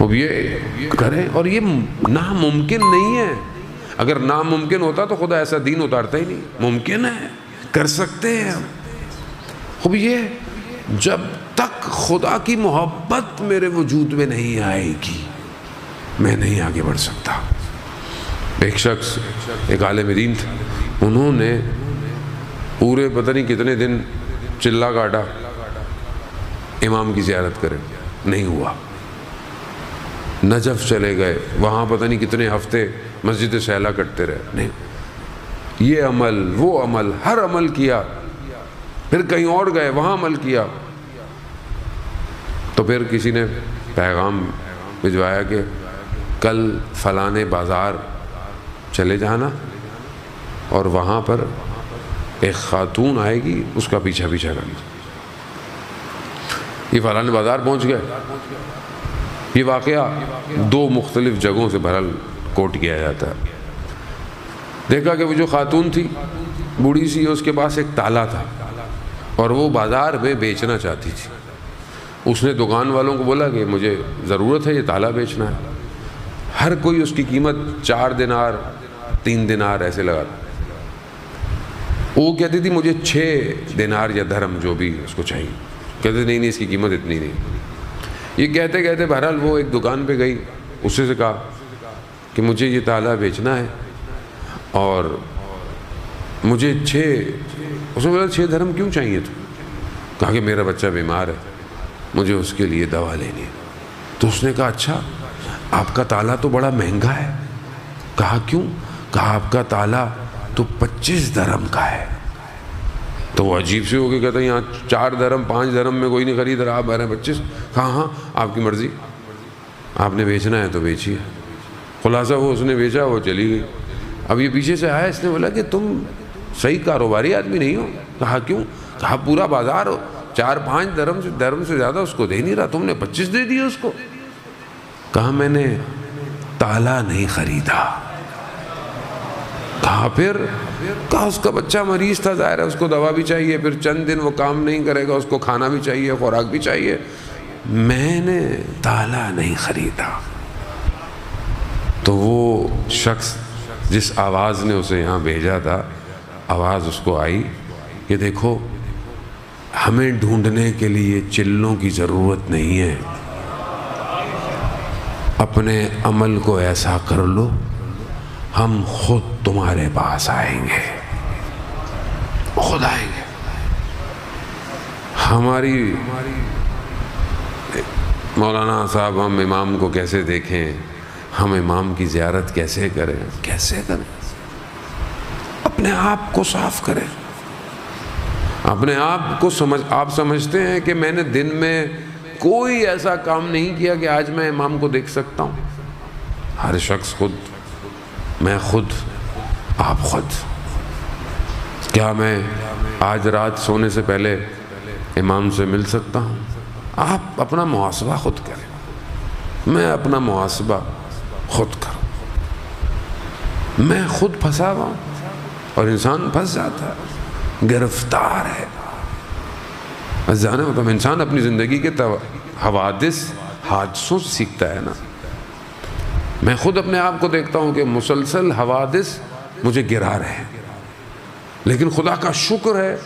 اب یہ کریں، اور یہ ناممکن نہیں ہے. اگر ناممکن ہوتا تو خدا ایسا دین اتارتا ہی نہیں. ممکن ہے، کر سکتے ہیں ہم. اب یہ جب تک خدا کی محبت میرے وجود میں نہیں آئے گی میں نہیں آگے بڑھ سکتا. ایک شخص، ایک عالم دین تھا، انہوں نے پورے پتہ نہیں کتنے دن چلا کاٹا امام کی زیارت کریں، نہیں ہوا. نجف چلے گئے، وہاں پتہ نہیں کتنے ہفتے مسجد سہلا کرتے رہے، نہیں. یہ عمل وہ عمل، ہر عمل کیا. پھر کہیں اور گئے، وہاں عمل کیا. تو پھر کسی نے پیغام بھجوایا کہ کل فلانے بازار چلے جانا اور وہاں پر ایک خاتون آئے گی، اس کا پیچھا کرنا. یہ فلانے بازار پہنچ گئے. یہ واقعہ 2 مختلف جگہوں سے بہرحال کوٹ کیا جاتا ہے. دیکھا کہ وہ جو خاتون تھی بوڑھی سی، اس کے پاس ایک تالا تھا اور وہ بازار میں بیچنا چاہتی تھی. اس نے دکان والوں کو بولا کہ مجھے ضرورت ہے، یہ تالا بیچنا ہے. ہر کوئی اس کی قیمت 4 دینار 3 دینار ایسے لگاتا. وہ کہتی تھی مجھے 6 دینار یا درہم جو بھی اس کو چاہیے. کہتے نہیں اس کی قیمت اتنی نہیں. یہ کہتے کہتے بہرحال وہ ایک دکان پہ گئی، اس سے کہا کہ مجھے یہ تالا بیچنا ہے اور مجھے اس نے بولا 6 درہم کیوں چاہیے تو؟ کہا کہ میرا بچہ بیمار ہے، مجھے اس کے لیے دوا لینی ہے. تو اس نے کہا اچھا آپ کا تالا تو بڑا مہنگا ہے. کہا کیوں؟ کہا آپ کا تالا تو 25 درہم کا ہے. تو وہ عجیب سے ہو کے کہتا ہے یہاں 4 درہم 5 درہم میں کوئی نہیں خرید رہا، آپ 25. کہا ہاں آپ کی مرضی، آپ نے بیچنا ہے تو بیچیے. خلاصہ وہ اس نے بیچا، وہ چلی گئی. اب یہ پیچھے سے آیا، اس نے بولا کہ تم صحیح کاروباری آدمی نہیں ہو. کہا کیوں؟ کہا پورا بازار 4-5 درہم سے زیادہ اس کو دے نہیں رہا، تم نے 25 دے دیے اس کو. کہا میں نے تالا نہیں خریدا. کہا پھر؟ کہا اس کا بچہ مریض تھا، ظاہر ہے اس کو دوا بھی چاہیے، پھر چند دن وہ کام نہیں کرے گا، اس کو کھانا بھی چاہیے، خوراک بھی چاہیے. میں نے تالا نہیں خریدا. تو وہ شخص جس آواز نے اسے یہاں بھیجا تھا، آواز اس کو آئی کہ دیکھو ہمیں ڈھونڈنے کے لیے چلوں کی ضرورت نہیں ہے، اپنے عمل کو ایسا کر لو ہم خود تمہارے پاس آئیں گے، خود آئیں گے. ہماری مولانا صاحب ہم امام کو کیسے دیکھیں، ہم امام کی زیارت کیسے کریں؟ اپنے آپ کو صاف کریں. اپنے آپ کو آپ سمجھتے ہیں کہ میں نے دن میں کوئی ایسا کام نہیں کیا کہ آج میں امام کو دیکھ سکتا ہوں. ہر شخص خود، میں خود، آپ خود. کیا میں آج رات سونے سے پہلے امام سے مل سکتا ہوں؟ آپ اپنا محاسبہ خود کریں، میں اپنا محاسبہ خود کروں. میں خود پھنسا ہوا ہوں اور انسان پھنس جاتا ہے، گرفتار ہے. جانے مطلب انسان اپنی زندگی کے حوادث حادثوں سے سیکھتا ہے نا. میں خود اپنے آپ کو دیکھتا ہوں کہ مسلسل حوادث مجھے گرا رہے ہیں، لیکن خدا کا شکر ہے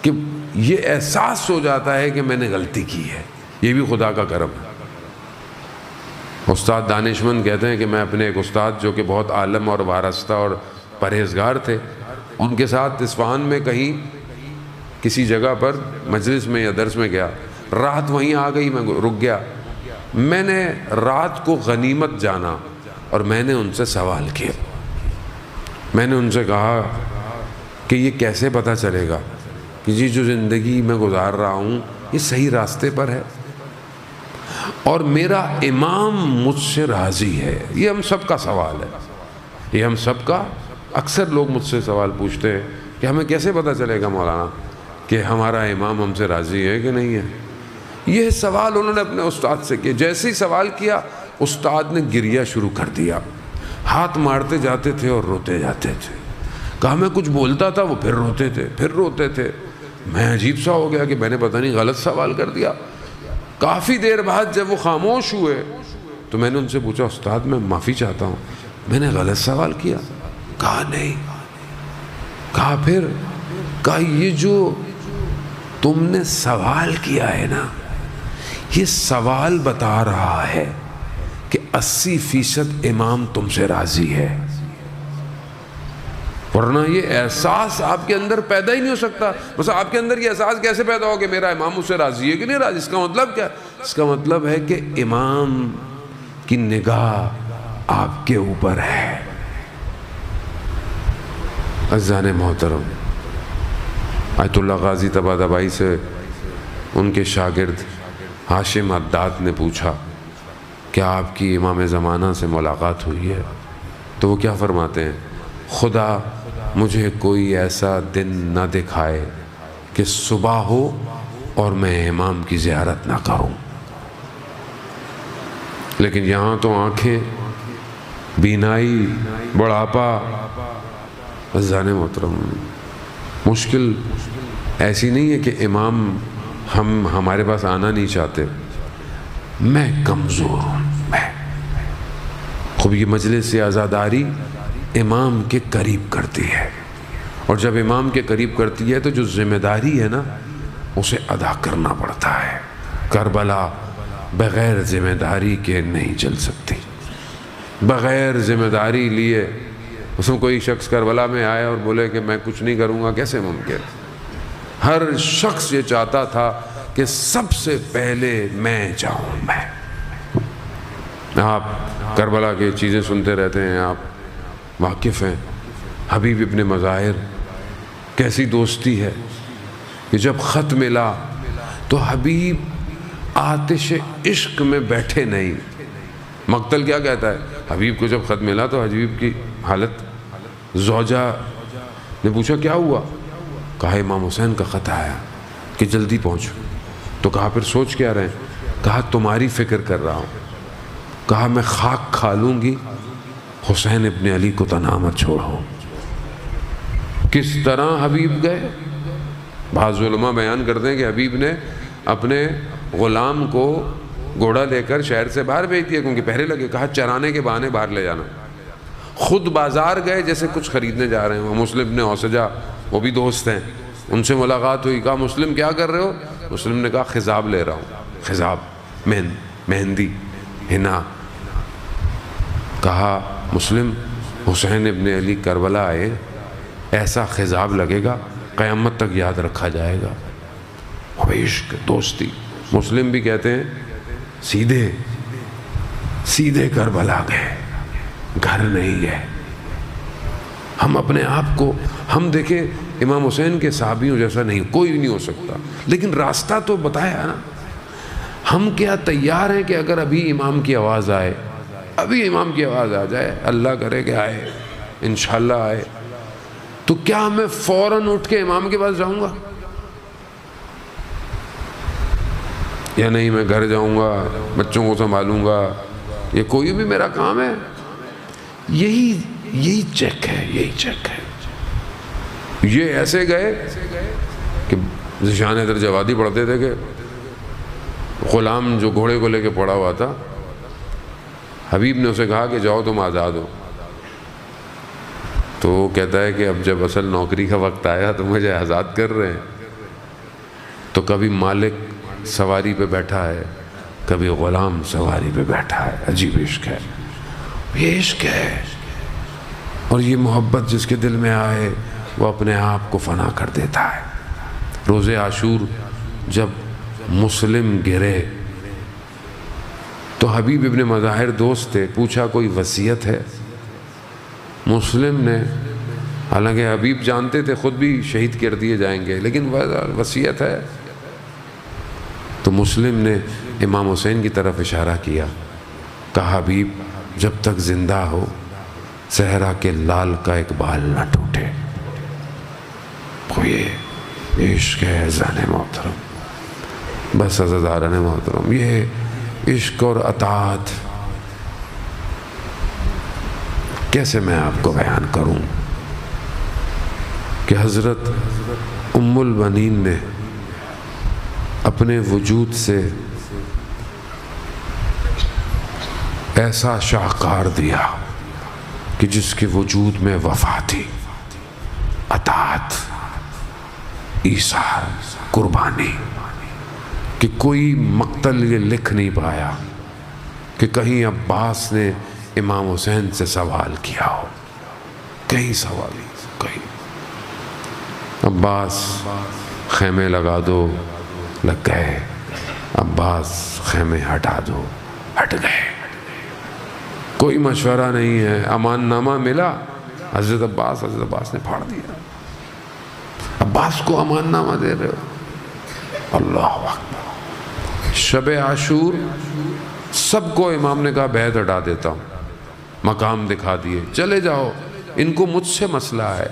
کہ یہ احساس ہو جاتا ہے کہ میں نے غلطی کی ہے. یہ بھی خدا کا کرم ہے. استاد دانشمند کہتے ہیں کہ میں اپنے ایک استاد جو کہ بہت عالم اور وارستہ اور پرہیزگار تھے، ان کے ساتھ اصفہان میں کہیں کسی جگہ پر مجلس میں یا درس میں گیا. رات وہیں آ گئی، میں رک گیا. میں نے رات کو غنیمت جانا اور میں نے ان سے سوال کیا. میں نے ان سے کہا کہ یہ کیسے پتہ چلے گا کہ جی جو زندگی میں گزار رہا ہوں یہ صحیح راستے پر ہے اور میرا امام مجھ سے راضی ہے؟ یہ ہم سب کا سوال ہے. یہ ہم سب کا، اکثر لوگ مجھ سے سوال پوچھتے ہیں کہ ہمیں کیسے پتہ چلے گا مولانا کہ ہمارا امام ہم سے راضی ہے کہ نہیں ہے. یہ سوال انہوں نے اپنے استاد سے کیا. جیسے ہی سوال کیا استاد نے گریہ شروع کر دیا. ہاتھ مارتے جاتے تھے اور روتے جاتے تھے. کہا میں کچھ بولتا تھا وہ پھر روتے تھے، پھر روتے تھے. میں عجیب سا ہو گیا کہ میں نے پتہ نہیں غلط سوال کر دیا. کافی دیر بعد جب وہ خاموش ہوئے تو میں نے ان سے پوچھا استاد میں معافی چاہتا ہوں، میں نے غلط سوال کیا؟ کہا نہیں۔ کہا پھر؟ کہا یہ جو تم نے سوال کیا ہے نا، یہ سوال بتا رہا ہے کہ 80% امام تم سے راضی ہے، ورنہ یہ احساس آپ کے اندر پیدا ہی نہیں ہو سکتا۔ بس آپ کے اندر یہ احساس کیسے پیدا ہو کہ میرا امام مجھ سے راضی ہے کہ نہیں راضی؟ اس کا مطلب کیا؟ اس کا مطلب ہے کہ امام کی نگاہ آپ کے اوپر ہے۔ عزیزان محترم، آیت اللہ غازی طباطبائی سے ان کے شاگرد ہاشم عداد نے پوچھا کہ آپ کی امام زمانہ سے ملاقات ہوئی ہے؟ تو وہ کیا فرماتے ہیں؟ خدا مجھے کوئی ایسا دن نہ دکھائے کہ صبح ہو اور میں امام کی زیارت نہ کروں۔ لیکن یہاں تو آنکھیں، بینائی، بڑھاپا، عزیزان محترم، مشکل ایسی نہیں ہے کہ امام ہمارے پاس آنا نہیں چاہتے، میں کمزور ہوں۔ میں خوب یہ مجلس عزاداری امام کے قریب کرتی ہے، اور جب امام کے قریب کرتی ہے تو جو ذمہ داری ہے نا اسے ادا کرنا پڑتا ہے۔ کربلا بغیر ذمہ داری کے نہیں چل سکتی۔ بغیر ذمہ داری لیے اس میں کوئی شخص کربلا میں آئے اور بولے کہ میں کچھ نہیں کروں گا، کیسے ممکن؟ ہر شخص یہ چاہتا تھا کہ سب سے پہلے میں جاؤں۔ میں آپ کربلا کی چیزیں سنتے رہتے ہیں، آپ واقف ہیں۔ حبیب ابن مظاہر کیسی دوستی ہے کہ جب خط ملا تو حبیب آتش عشق میں بیٹھے نہیں۔ مقتل کیا کہتا ہے؟ حبیب کو جب خط ملا تو حبیب کی حالت، زوجہ نے پوچھا کیا ہوا؟ کہا امام حسین کا خط آیا کہ جلدی پہنچو۔ تو کہا پھر سوچ کیا رہے ہیں؟ کہا تمہاری فکر کر رہا ہوں۔ کہا میں خاک کھا لوں گی حسین ابن علی کو تنہا مت چھوڑو۔ کس طرح حبیب گئے؟ بعض علماء بیان کرتے ہیں کہ حبیب نے اپنے غلام کو گھوڑا لے کر شہر سے باہر بھیج دیا کیونکہ پہرے لگے۔ کہا چرانے کے بہانے باہر لے جانا۔ خود بازار گئے جیسے کچھ خریدنے جا رہے ہیں۔ وہ مسلم ابن اوسجہ، وہ بھی دوست ہیں، ان سے ملاقات ہوئی۔ کہا مسلم کیا کر رہے ہو؟ مسلم نے کہا خضاب لے رہا ہوں۔ خضاب، مہندی، حنا۔ کہا مسلم حسین ابن علی کربلا آئے، ایسا خضاب لگے گا قیامت تک یاد رکھا جائے گا۔ عشق، دوستی۔ مسلم بھی کہتے ہیں سیدھے کربلا گئے، گھر نہیں گئے۔ ہم اپنے آپ کو، ہم دیکھیں امام حسین کے صحابیوں جیسا نہیں، کوئی نہیں ہو سکتا، لیکن راستہ تو بتایا نا۔ ہم کیا تیار ہیں کہ اگر ابھی امام کی آواز آئے، ابھی امام کی آواز آ جائے، اللہ کرے کہ آئے، انشاءاللہ آئے، تو کیا میں فوراً اٹھ کے امام کے پاس جاؤں گا؟ یا نہیں میں گھر جاؤں گا، بچوں کو سنبھالوں گا، یہ کوئی بھی میرا کام ہے؟ یہی چیک ہے، یہی چیک ہے۔ یہ ایسے گئے کہ ذیشان حیدر جوادی پڑھتے تھے کہ غلام جو گھوڑے کو لے کے پڑا ہوا تھا، حبیب نے اسے کہا کہ جاؤ تم آزاد ہو۔ تو وہ کہتا ہے کہ اب جب اصل نوکری کا وقت آیا تو مجھے آزاد کر رہے ہیں۔ تو کبھی مالک سواری پہ بیٹھا ہے، کبھی غلام سواری پہ بیٹھا ہے۔ عجیب عشق ہے، یہ عشق ہے۔ اور یہ محبت جس کے دل میں آئے وہ اپنے آپ کو فنا کر دیتا ہے۔ روز عاشور جب مسلم گرے تو حبیب ابن مظاہر دوست تھے، پوچھا کوئی وصیت ہے؟ مسلم نے، حالانکہ حبیب جانتے تھے خود بھی شہید کر دیے جائیں گے، لیکن وصیت ہے؟ تو مسلم نے امام حسین کی طرف اشارہ کیا، کہا حبیب جب تک زندہ ہو صحرا کے لال کا ایک بال نہ ٹوٹے۔ یہ عشق ہے عزیزان محترم، بس عزیزان محترم، یہ عشق اور اطاعت کیسے میں آپ کو بیان کروں کہ حضرت ام البنین نے اپنے وجود سے ایسا شاہکار دیا کہ جس کے وجود میں وفا تھی، اطاعت، ایثار، قربانی، کہ کوئی مقتل یہ لکھ نہیں پایا کہ کہیں عباس نے امام حسین سے سوال کیا ہو، کہیں سوال نہیں، کہیں۔ عباس خیمے لگا دو، لگ گئے، عباس خیمے ہٹا دو، ہٹ گئے، کوئی مشورہ نہیں ہے۔ امان نامہ ملا، حضرت عباس نے پھاڑ دیا۔ عباس کو امان نامہ دے رہے ہو، اللہ اکبر۔ شب عاشور سب کو امام نے کہا بیعت ہٹا دیتا ہوں، مقام دکھا دیے، چلے جاؤ، ان کو مجھ سے مسئلہ ہے۔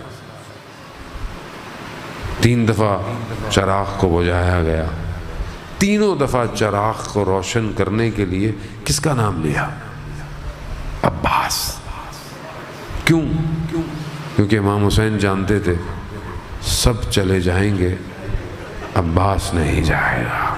3 دفعہ چراغ کو بجھایا گیا، تینوں دفعہ چراغ کو روشن کرنے کے لیے کس کا نام لیا؟ عباس۔ کیوں؟ کیونکہ امام حسین جانتے تھے سب چلے جائیں گے، عباس نہیں جائے گا۔